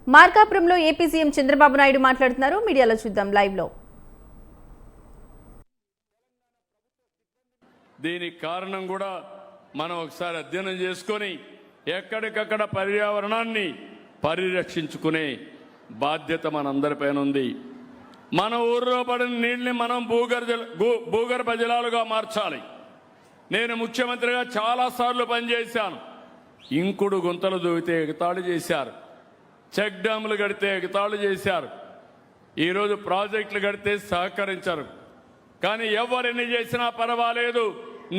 మార్కాపురంలో AP CM Chandrababu Naidu మాట్లాడుతున్నారు. మీడియాలో చూద్దాం లైవ్ లో. దీనికి కారణం కూడా మనం ఒకసారి అధ్యయనం చేసుకొని ఎక్కడికక్కడ పర్యావరణాన్ని పరిరక్షించుకునే బాధ్యత మనందరిపైన ఉంది. మన ఊర్లో పడిన నీళ్ళని మనం భూగర్భ జలాలుగా మార్చాలి. నేను ముఖ్యమంత్రిగా చాలాసార్లు పనిచేశాను. ఇంకుడు గుంతలు దూవితే ఎగతాళి చేశారు, చెక్ డ్యాములు కడితే ఎగతాళి చేశారు, ఈరోజు ప్రాజెక్టులు కడితే సహకరించారు. కానీ ఎవరిని చేసినా పర్వాలేదు,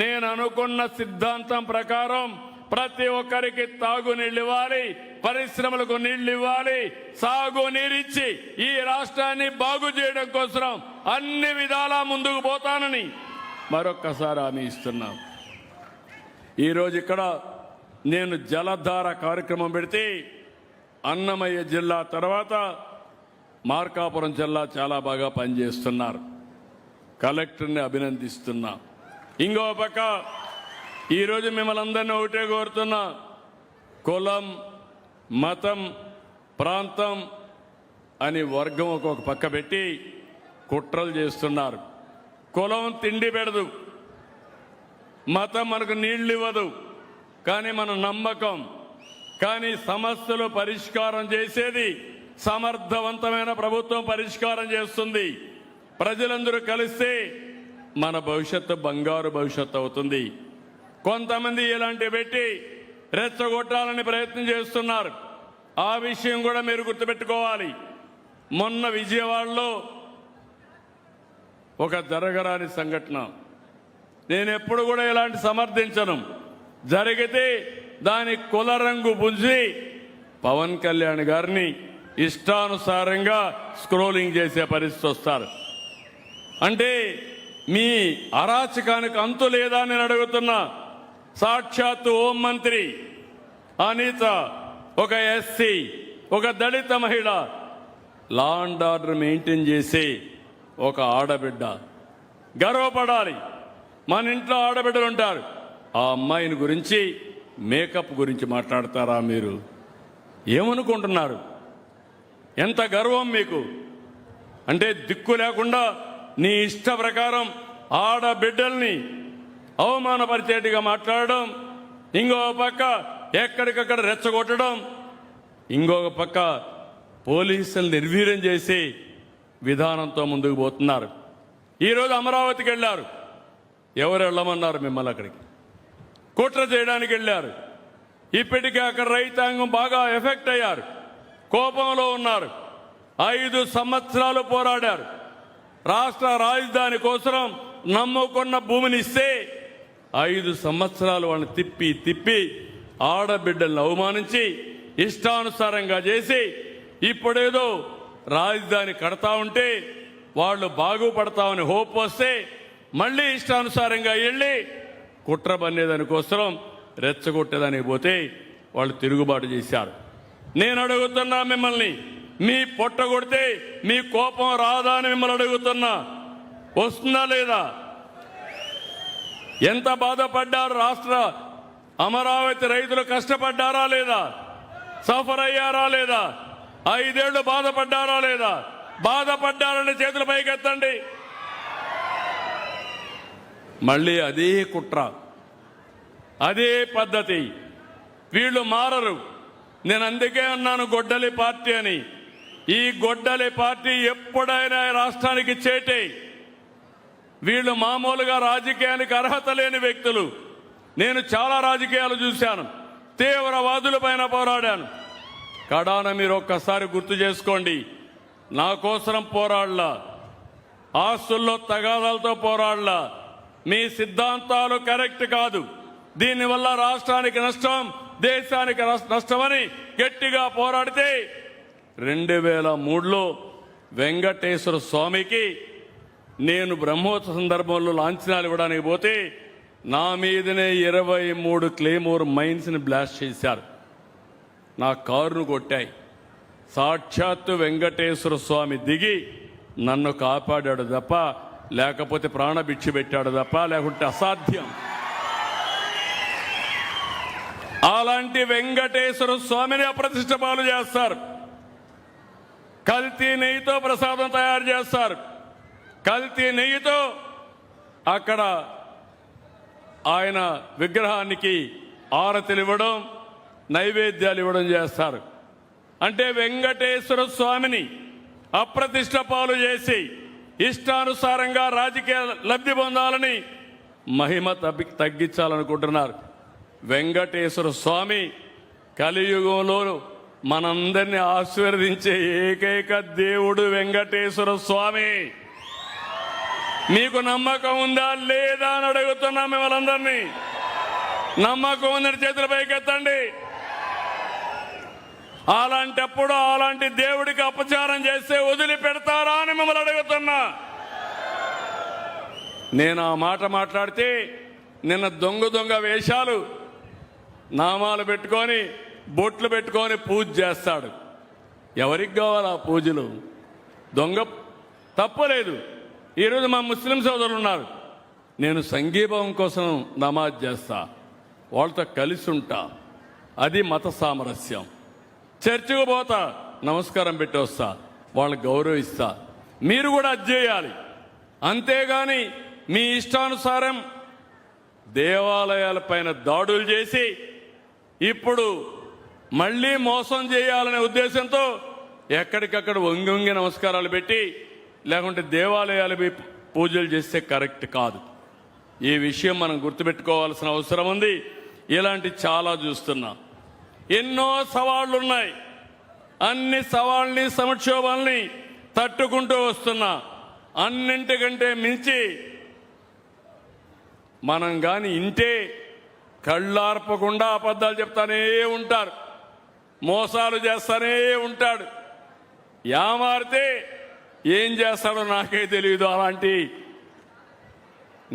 నేను అనుకున్న సిద్ధాంతం ప్రకారం ప్రతి ఒక్కరికి తాగునీళ్ళు ఇవ్వాలి, పరిశ్రమలకు నీళ్లు ఇవ్వాలి, సాగునీరిచ్చి ఈ రాష్ట్రాన్ని బాగు చేయడం కోసం అన్ని విధాలా ముందుకు పోతానని మరొక్కసారి హామీ ఇస్తున్నాం. ఈరోజు ఇక్కడ నేను జలధార కార్యక్రమం పెడితే అన్నమయ్య జిల్లా తర్వాత మార్కాపురం జిల్లా చాలా బాగా పనిచేస్తున్నారు. కలెక్టర్ని అభినందిస్తున్నా. ఇంకో పక్క ఈరోజు మిమ్మల్ని అందరినీ ఒకటే కోరుతున్నా, కులం, మతం, ప్రాంతం అని వర్గం ఒక్కొక్క పక్క పెట్టి కుట్రలు చేస్తున్నారు. కులం తిండి పెడదు, మతం మనకు నీళ్లు ఇవ్వదు, కానీ మన నమ్మకం. కానీ సమస్యలు పరిష్కారం చేసేది సమర్థవంతమైన ప్రభుత్వం పరిష్కారం చేస్తుంది. ప్రజలందరూ కలిస్తే మన భవిష్యత్తు బంగారు భవిష్యత్తు అవుతుంది. కొంతమంది ఇలాంటివి పెట్టి రెచ్చగొట్టాలని ప్రయత్నం చేస్తున్నారు. ఆ విషయం కూడా మీరు గుర్తుపెట్టుకోవాలి. మొన్న విజయవాడలో ఒక జరగరాని సంఘటన, నేను ఎప్పుడు కూడా ఇలాంటి సమర్థించను. జరిగితే దాని కుల రంగు పుంజి పవన్ కళ్యాణ్ గారిని ఇష్టానుసారంగా స్క్రోలింగ్ చేసే పరిస్థితి వస్తారు. అంటే మీ అరాచకానికి అంతు లేదా నేను అడుగుతున్నా. సాక్షాత్తు హోంమంత్రి అనిత, ఒక ఎస్సీ, ఒక దళిత మహిళ, లా అండ్ ఆర్డర్ మెయింటైన్ చేసే ఒక ఆడబిడ్డ, గర్వపడాలి. మన ఇంట్లో ఆడబిడ్డలు ఉంటారు. ఆ అమ్మాయిని గురించి, మేకప్ గురించి మాట్లాడతారా మీరు? ఏమనుకుంటున్నారు? ఎంత గర్వం మీకు? అంటే దిక్కు లేకుండా నీ ఇష్ట ప్రకారం ఆడబిడ్డల్ని అవమానపరిచేట్టుగా మాట్లాడడం, ఇంకొక పక్క ఎక్కడికక్కడ రెచ్చగొట్టడం, ఇంకొక పక్క పోలీసులు నిర్వీర్యం చేసి విధానంతో ముందుకు పోతున్నారు. ఈరోజు అమరావతికి వెళ్ళారు. ఎవరు వెళ్ళమన్నారు మిమ్మల్ని? అక్కడికి కుట్ర చేయడానికి వెళ్ళారు. ఇప్పటికే అక్కడ రైతాంగం బాగా ఎఫెక్ట్ అయ్యారు, కోపంలో ఉన్నారు. 5 సంవత్సరాలు పోరాడారు. రాష్ట్ర రాజధాని కోసం నమ్ముకున్న భూమిని ఇస్తే 5 సంవత్సరాలు వాళ్ళని తిప్పి తిప్పి ఆడబిడ్డలను అవమానించి ఇష్టానుసారంగా చేసి ఇప్పుడేదో రాజధాని కడతా ఉంటే వాళ్ళు బాగుపడతామని హోప్ వస్తే మళ్ళీ ఇష్టానుసారంగా వెళ్ళి కుట్ర పన్నేదాని కోసం రెచ్చగొట్టేదానికి పోతే వాళ్ళు తిరుగుబాటు చేశారు. నేను అడుగుతున్నా మిమ్మల్ని, మీ పొట్ట కొడితే మీ కోపం రాదా అని మిమ్మల్ని అడుగుతున్నా. వస్తుందా లేదా? ఎంత బాధపడ్డారు? రాష్ట్ర అమరావతి రైతులు కష్టపడ్డారా లేదా? సఫర్ అయ్యారా లేదా? 5 ఏళ్లు బాధపడ్డారా లేదా? బాధపడ్డారని చేతుల పైకెత్తండి. మళ్ళీ అదే కుట్ర, అదే పద్ధతి. వీళ్ళు మారరు. నేను అందుకే అన్నాను గొడ్డలి పార్టీ అని. ఈ గొడ్డలి పార్టీ ఎప్పుడైనా రాష్ట్రానికి చేటే. వీళ్ళు మామూలుగా రాజకీయానికి అర్హత లేని వ్యక్తులు. నేను చాలా రాజకీయాలు చూశాను, తీవ్రవాదుల పైన పోరాడాను. కడాన మీరు ఒక్కసారి గుర్తు చేసుకోండి. నా కోసం పోరాడలా, ఆస్తుల్లో తగాదాలతో పోరాడలా. మీ సిద్ధాంతాలు కరెక్ట్ కాదు, దీనివల్ల రాష్ట్రానికి నష్టం, దేశానికి నష్టమని గట్టిగా పోరాడితే 2003లో వెంకటేశ్వర స్వామికి నేను బ్రహ్మోత్సవ సందర్భంలో లాంఛనాలు ఇవ్వడానికి పోతే నా మీదనే 23 క్లేమోర్ మైన్స్ని బ్లాస్ట్ చేశారు. నా కారును కొట్టాయి. సాక్షాత్తు వెంకటేశ్వర స్వామి దిగి నన్ను కాపాడాడు తప్ప, లేకపోతే ప్రాణభిక్ష పెట్టాడు తప్ప, లేకుంటే అసాధ్యం. అలాంటి వెంకటేశ్వర స్వామిని అప్రతిష్ట పాలు చేస్తారు. కల్తీ నెయ్యితో ప్రసాదం తయారు చేస్తారు. కల్తీ నెయ్యితో అక్కడ ఆయన విగ్రహానికి ఆరతులు ఇవ్వడం, నైవేద్యాలు ఇవ్వడం చేస్తారు. అంటే వెంకటేశ్వర స్వామిని అప్రతిష్ట పాలు చేసి ఇష్టానుసారంగా రాజకీయ లబ్ధి పొందాలని మహిమ తగ్గించాలనుకుంటున్నారు. వెంకటేశ్వర స్వామి కలియుగంలో మనందరినీ ఆశీర్వదించే ఏకైక దేవుడు వెంకటేశ్వర స్వామి. మీకు నమ్మకం ఉందా లేదా అని అడుగుతున్నా మిమ్మల్ని అందరినీ. నమ్మకం ఉందని చేతుల పైకెత్తండి. అలాంటప్పుడు అలాంటి దేవుడికి అపచారం చేస్తే వదిలిపెడతారా అని మిమ్మల్ని అడుగుతున్నా. నేను ఆ మాట మాట్లాడితే నిన్న దొంగ వేషాలు నామాలు పెట్టుకొని బొట్లు పెట్టుకొని పూజ చేస్తాడు. ఎవరికి కావాలి ఆ పూజలు? దొంగ తప్పలేదు. ఈరోజు మా ముస్లిం సోదరులు ఉన్నారు. నేను సంఘీభావం కోసం నమాజ్ చేస్తా, వాళ్ళతో కలిసి ఉంటా. అది మత సామరస్యం. చర్చికి పోతా, నమస్కారం పెట్టి వస్తా, వాళ్ళని గౌరవిస్తా. మీరు కూడా అది చేయాలి. అంతేగాని మీ ఇష్టానుసారం దేవాలయాలపైన దాడులు చేసి ఇప్పుడు మళ్ళీ మోసం చేయాలనే ఉద్దేశంతో ఎక్కడికక్కడ వంగి నమస్కారాలు పెట్టి లేకుంటే దేవాలయాలు పూజలు చేస్తే కరెక్ట్ కాదు. ఈ విషయం మనం గుర్తుపెట్టుకోవాల్సిన అవసరం ఉంది. ఇలాంటి చాలా చూస్తున్నా. ఎన్నో సవాళ్లు ఉన్నాయి. అన్ని సవాళ్ళని సంక్షోభాలని తట్టుకుంటూ వస్తున్నా. అన్నింటికంటే మించి మనం గాని ఇంటే కళ్ళార్పకుండా అబద్ధాలు చెప్తానే ఉంటారు, మోసాలు చేస్తానే ఉంటాడు. యామారితే ఏం చేస్తాడో నాకే తెలియదు. అలాంటి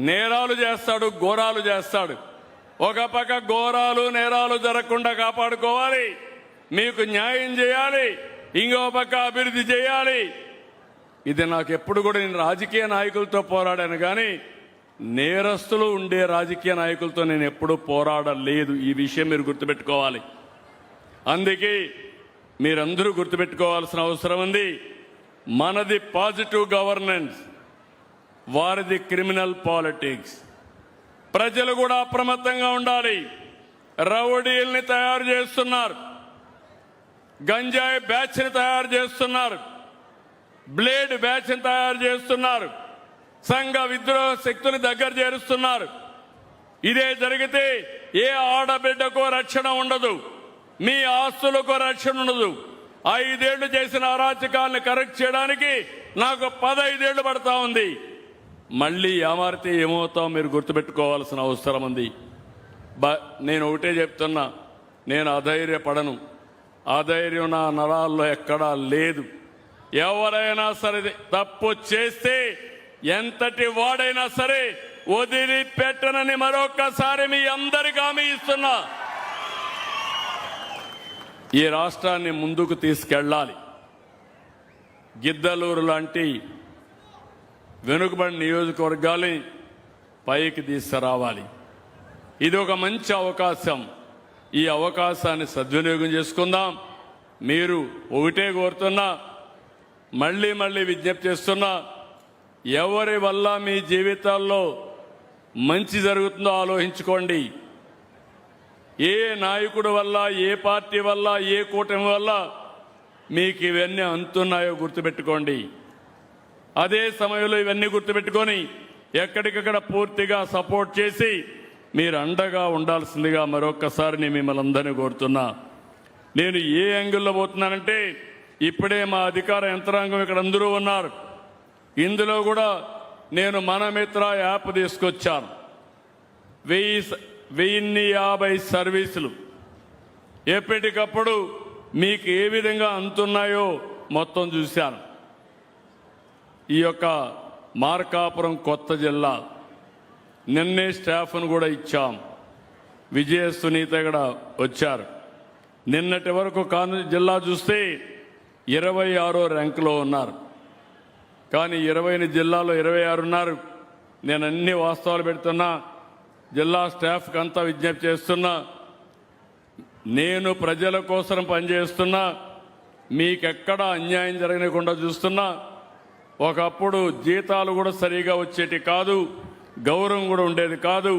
నేరాలు చేస్తాడు, ఘోరాలు చేస్తాడు. ఒక పక్క ఘోరాలు నేరాలు జరగకుండా కాపాడుకోవాలి, మీకు న్యాయం చేయాలి, ఇంకో పక్క అభివృద్ధి చేయాలి. ఇది నాకు ఎప్పుడు కూడా నేను రాజకీయ నాయకులతో పోరాడాను కానీ నేరస్తులు ఉండే రాజకీయ నాయకులతో నేను ఎప్పుడూ పోరాడలేదు. ఈ విషయం మీరు గుర్తుపెట్టుకోవాలి. అందుకే మీరందరూ గుర్తుపెట్టుకోవాల్సిన అవసరం ఉంది. మనది పాజిటివ్ గవర్నెన్స్, వారిది క్రిమినల్ పాలిటిక్స్. ప్రజలు కూడా అప్రమత్తంగా ఉండాలి. రౌడీల్ని తయారు చేస్తున్నారు, గంజాయి బ్యాచ్ని తయారు చేస్తున్నారు, బ్లేడ్ బ్యాచ్ని తయారు చేస్తున్నారు, సంఘ విద్రోహ శక్తుని దగ్గర చేరుస్తున్నారు. ఇదే జరిగితే ఏ ఆడబిడ్డకో రక్షణ ఉండదు, మీ ఆస్తులకు రక్షణ ఉండదు. 5 ఏళ్లు చేసిన అరాచకాలను కరెక్ట్ చేయడానికి నాకు 15 ఏళ్లు పడతా ఉంది. మళ్ళీ ఏమారితే ఏమవుతాం మీరు గుర్తుపెట్టుకోవాల్సిన అవసరం ఉంది. నేను ఒకటే చెప్తున్నా, నేను అధైర్యపడను. అధైర్యం నా నరాల్లో ఎక్కడా లేదు. ఎవరైనా సరే తప్పు చేస్తే ఎంతటి వాడైనా సరే వదిలిపెట్టనని మరొక్కసారి మీ అందరికీ హామీ ఇస్తున్నా. ఈ రాష్ట్రాన్ని ముందుకు తీసుకెళ్ళాలి. గిద్దలూరు లాంటి వెనుకబడిన నియోజకవర్గాల్ని పైకి తీసుకురావాలి. ఇది ఒక మంచి అవకాశం. ఈ అవకాశాన్ని సద్వినియోగం చేసుకుందాం. మీరు ఒకటే కోరుతున్నా, మళ్ళీ విజ్ఞప్తి చేస్తున్నా, ఎవరి వల్ల మీ జీవితాల్లో మంచి జరుగుతుందో ఆలోచించుకోండి. ఏ నాయకుడి వల్ల, ఏ పార్టీ వల్ల, ఏ కూటమి వల్ల మీకు ఇవన్నీ అందుతున్నాయో గుర్తుపెట్టుకోండి. అదే సమయంలో ఇవన్నీ గుర్తుపెట్టుకొని ఎక్కడికక్కడ పూర్తిగా సపోర్ట్ చేసి మీరు అండగా ఉండాల్సిందిగా మరొక్కసారి నేను మిమ్మల్ని అందరినీ కోరుతున్నా. నేను ఏ యాంగిల్లో పోతున్నానంటే, ఇప్పుడే మా అధికార యంత్రాంగం ఇక్కడ అందరూ ఉన్నారు. ఇందులో కూడా నేను మన మిత్ర యాప్ తీసుకొచ్చాను. 1050 సర్వీసులు ఎప్పటికప్పుడు మీకు ఏ విధంగా అందుతున్నాయో మొత్తం చూశాను. ఈ యొక్క మార్కాపురం కొత్త జిల్లా నిన్నే స్టాఫ్ను కూడా ఇచ్చాం. విజయ సునీత కూడా వచ్చారు. నిన్నటి వరకు జిల్లా చూస్తే 26వ ర్యాంకులో ఉన్నారు. కానీ 20 జిల్లాలో 26 ఉన్నారు. నేను అన్ని వాస్తవాలు పెడుతున్నా. జిల్లా స్టాఫ్కి అంతా విజ్ఞప్తి చేస్తున్నా. నేను ప్రజల కోసం పనిచేస్తున్నా. మీకెక్కడ అన్యాయం జరగకుండా చూస్తున్నా. ఒకప్పుడు జీతాలు కూడా సరిగా వచ్చేటి కాదు, గౌరవం కూడా ఉండేది కాదు.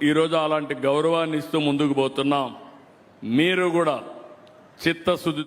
ఈరోజు అలాంటి గౌరవాన్ని ఇస్తూ ముందుకు పోతున్నాం. మీరు కూడా చిత్తశుద్ధి